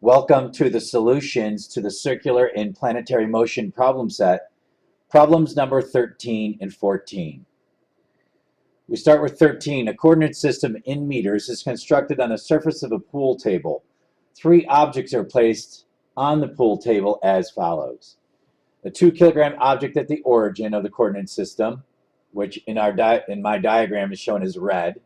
Welcome to the solutions to the circular and planetary motion problem set, problems number 13 and 14. We start with 13. A coordinate system in meters is constructed on the surface of a pool table. Three objects are placed on the pool table as follows. A 2-kilogram object at the origin of the coordinate system, which in my diagram is shown as red.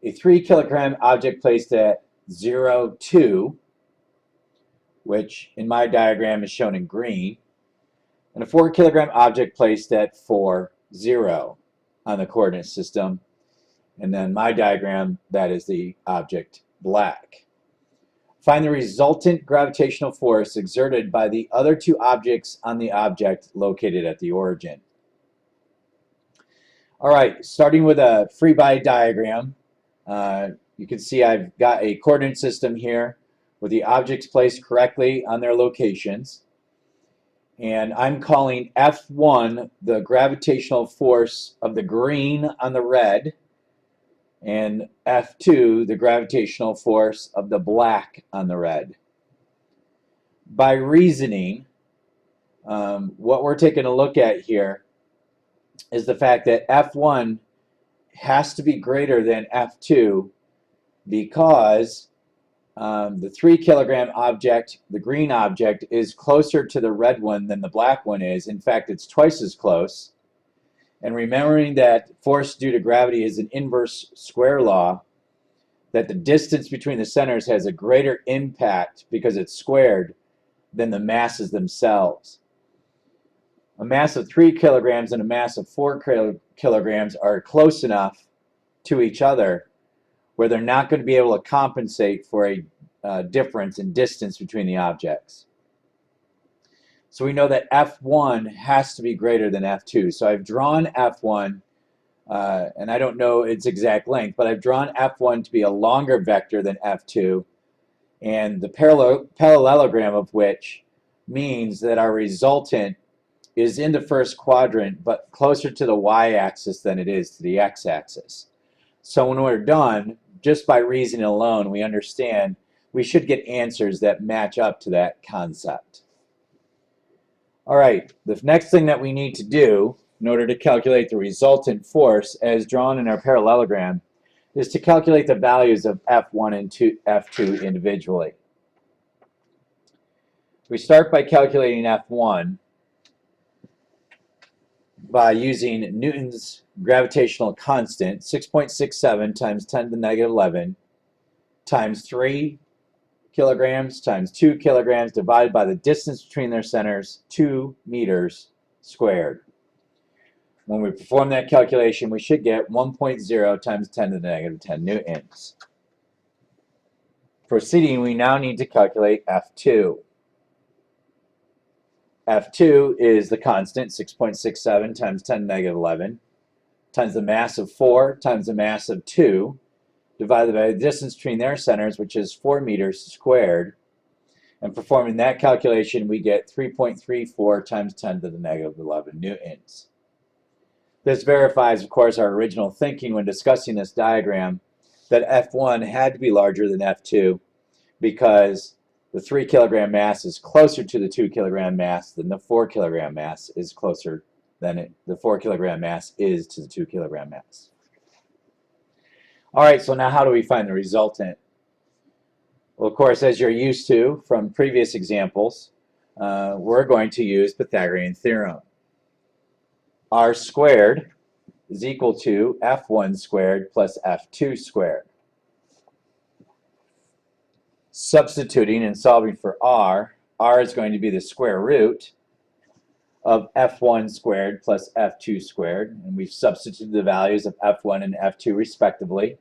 A 3-kilogram object placed at 0, 2, which in my diagram is shown in green, and a 4-kilogram object placed at 4, 0 on the coordinate system. And then my diagram, that is the object black. Find the resultant gravitational force exerted by the other two objects on the object located at the origin. All right, starting with a free body diagram, you can see I've got a coordinate system here with the objects placed correctly on their locations. And I'm calling F1 the gravitational force of the green on the red, and F2 the gravitational force of the black on the red. By reasoning, what we're taking a look at here is the fact that F1 has to be greater than F2 because the 3-kilogram object, the green object, is closer to the red one than the black one is. In fact, it's twice as close. And remembering that force due to gravity is an inverse square law, that the distance between the centers has a greater impact because it's squared than the masses themselves. A mass of 3 kilograms and a mass of 4 kilograms are close enough to each other where they're not going to be able to compensate for a difference in distance between the objects. So we know that F1 has to be greater than F2. So I've drawn F1, and I don't know its exact length, but I've drawn F1 to be a longer vector than F2, and the parallelogram of which means that our resultant is in the first quadrant, but closer to the y-axis than it is to the x-axis. So when we're done, just by reasoning alone, we understand we should get answers that match up to that concept. All right, the next thing that we need to do in order to calculate the resultant force as drawn in our parallelogram is to calculate the values of F1 and F2 individually. We start by calculating F1 by using Newton's gravitational constant, 6.67 times 10 to the negative 11 times 3 kilograms times 2 kilograms divided by the distance between their centers, 2 meters squared. When we perform that calculation, we should get 1.0 times 10 to the negative 10 newtons. Proceeding, we now need to calculate F2. F2 is the constant, 6.67 times 10 to the negative 11, times the mass of 4 times the mass of 2, divided by the distance between their centers, which is 4 meters squared. And performing that calculation, we get 3.34 times 10 to the negative 11 newtons. This verifies, of course, our original thinking when discussing this diagram, that F1 had to be larger than F2 because the 3-kilogram mass is closer to the 2-kilogram mass than the 4-kilogram mass is closer than the 4-kilogram mass is to the 2-kilogram mass. All right, so now how do we find the resultant? Well, of course, as you're used to from previous examples, we're going to use Pythagorean Theorem. R squared is equal to F1 squared plus F2 squared. Substituting and solving for R is going to be the square root of F1 squared plus F2 squared, and we've substituted the values of F1 and F2 respectively.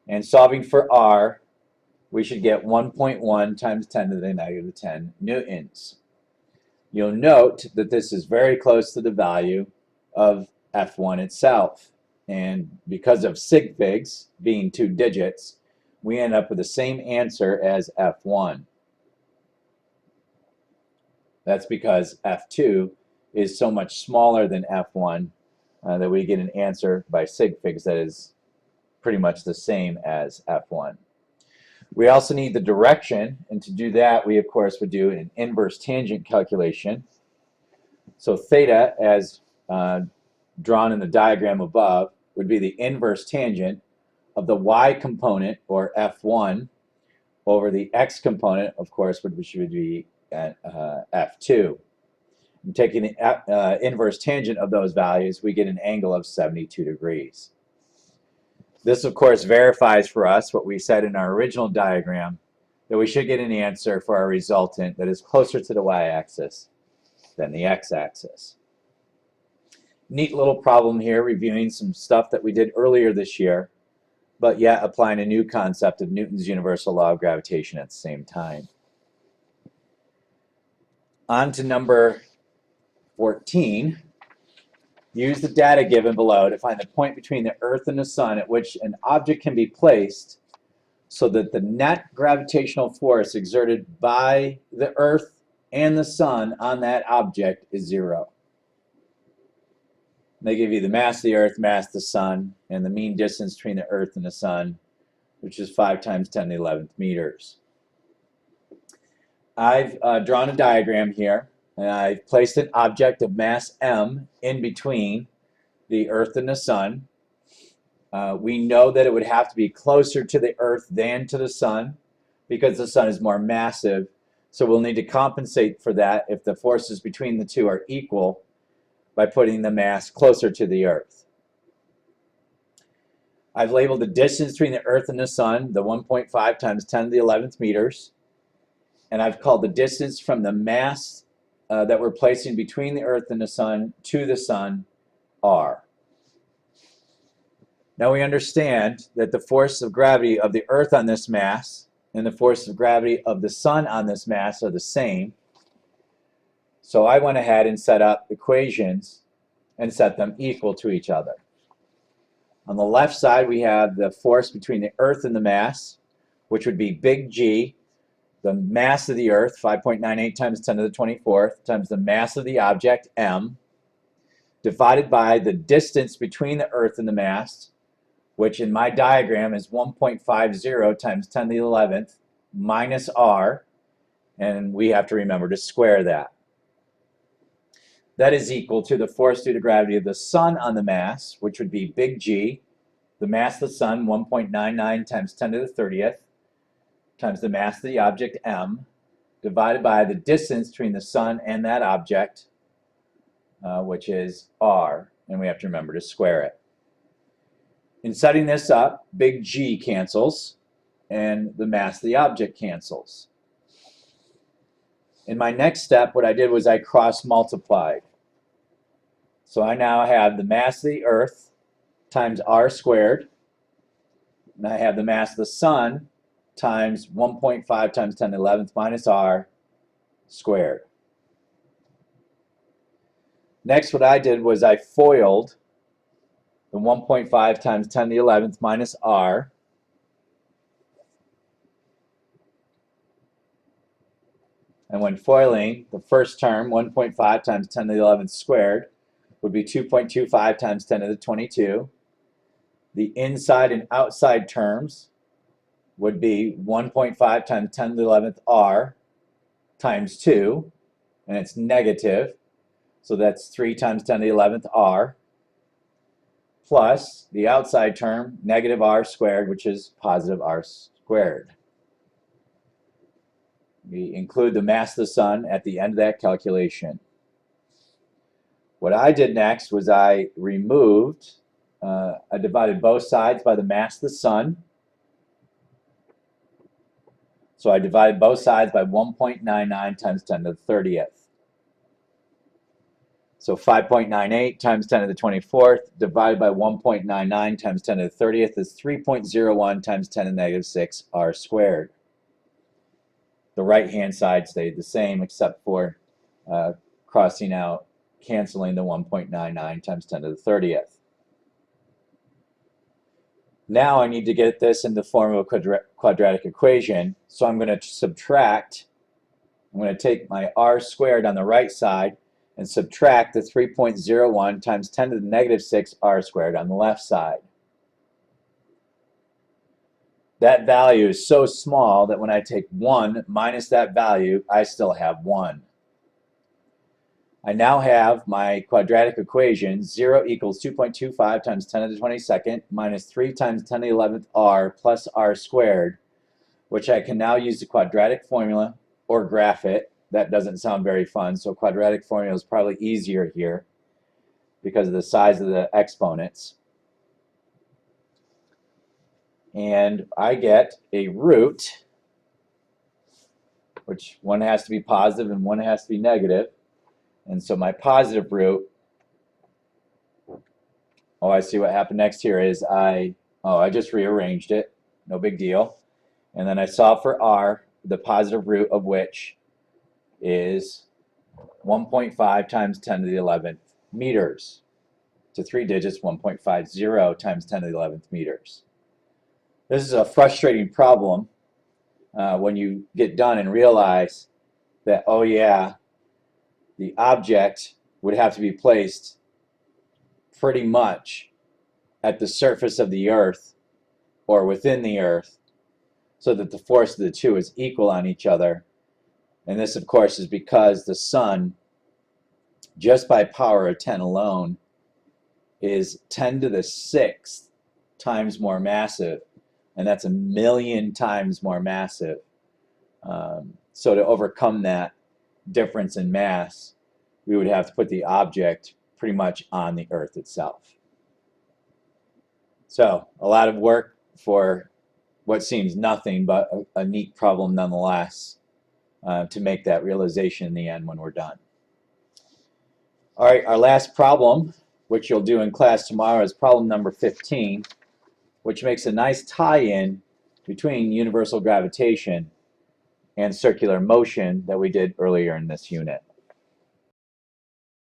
And solving for R, we should get 1.1 times 10 to the negative 10 newtons. You'll note that this is very close to the value of F1 itself, and because of sig figs being 2 digits, we end up with the same answer as F1. That's because F2 is so much smaller than F1 that we get an answer by sig figs that is pretty much the same as F1. We also need the direction, and to do that, we of course would do an inverse tangent calculation. So theta, as drawn in the diagram above, would be the inverse tangent of the y component, or f1, over the x component, of course, which would be at f2. And taking the inverse tangent of those values, we get an angle of 72 degrees. This, of course, verifies for us what we said in our original diagram, that we should get an answer for our resultant that is closer to the y-axis than the x-axis. Neat little problem here, reviewing some stuff that we did earlier this year, but yet applying a new concept of Newton's universal law of gravitation at the same time. On to number 14. Use the data given below to find the point between the Earth and the Sun at which an object can be placed so that the net gravitational force exerted by the Earth and the Sun on that object is 0. They give you the mass of the Earth, mass of the Sun, and the mean distance between the Earth and the Sun, which is 5 times 10 to the 11th meters. I've drawn a diagram here, and I've placed an object of mass m in between the Earth and the Sun. We know that it would have to be closer to the Earth than to the Sun because the Sun is more massive. So we'll need to compensate for that if the forces between the two are equal by putting the mass closer to the Earth. I've labeled the distance between the Earth and the Sun, the 1.5 times 10 to the 11th meters. And I've called the distance from the mass that we're placing between the Earth and the Sun to the Sun r. Now we understand that the force of gravity of the Earth on this mass and the force of gravity of the Sun on this mass are the same. So I went ahead and set up equations and set them equal to each other. On the left side, we have the force between the Earth and the mass, which would be big G, the mass of the Earth, 5.98 times 10 to the 24th, times the mass of the object, m, divided by the distance between the Earth and the mass, which in my diagram is 1.50 times 10 to the 11th, minus r, and we have to remember to square that. That is equal to the force due to gravity of the Sun on the mass, which would be big G, the mass of the Sun, 1.99 times 10 to the 30th, times the mass of the object, m, divided by the distance between the Sun and that object, which is r, and we have to remember to square it. In setting this up, big G cancels, and the mass of the object cancels. In my next step, what I did was I cross-multiplied. So I now have the mass of the Earth times r squared, and I have the mass of the Sun times 1.5 times 10 to the 11th minus r squared. Next, what I did was I FOILed the 1.5 times 10 to the 11th minus r. And when foiling, the first term, 1.5 times 10 to the 11th squared, would be 2.25 times 10 to the 22. The inside and outside terms would be 1.5 times 10 to the 11th r times 2, and it's negative, so that's 3 times 10 to the 11th r, plus the outside term, negative r squared, which is positive r squared. We include the mass of the Sun at the end of that calculation. What I did next was I divided both sides by the mass of the Sun. So I divided both sides by 1.99 times 10 to the 30th. So 5.98 times 10 to the 24th divided by 1.99 times 10 to the 30th is 3.01 times 10 to the negative 6 r squared. The right-hand side stayed the same except for crossing out, canceling the 1.99 times 10 to the 30th. Now I need to get this in the form of a quadratic equation, so I'm going to subtract. I'm going to take my r squared on the right side and subtract the 3.01 times 10 to the negative 6 r squared on the left side. that value is so small that when I take 1 minus that value, I still have 1. I now have my quadratic equation, 0 equals 2.25 times 10 to the 22nd minus 3 times 10 to the 11th r plus r squared, which I can now use the quadratic formula or graph it. That doesn't sound very fun, so quadratic formula is probably easier here because of the size of the exponents. And I get a root, which one has to be positive and one has to be negative. And so my positive root, oh, I see what happened next here is I just rearranged it, no big deal. And then I solve for r, the positive root of which is 1.5 times 10 to the 11th meters. To 3 digits, 1.50 times 10 to the 11th meters. This is a frustrating problem when you get done and realize that, oh yeah, the object would have to be placed pretty much at the surface of the Earth or within the Earth so that the force of the two is equal on each other. And this, of course, is because the sun, just by power of 10 alone, is 10 to the 6th times more massive, and that's 1,000,000 times more massive. So to overcome that difference in mass, we would have to put the object pretty much on the Earth itself. So a lot of work for what seems nothing, but a neat problem nonetheless, to make that realization in the end when we're done. All right, our last problem, which you'll do in class tomorrow, is problem number 15, which makes a nice tie-in between universal gravitation and circular motion that we did earlier in this unit.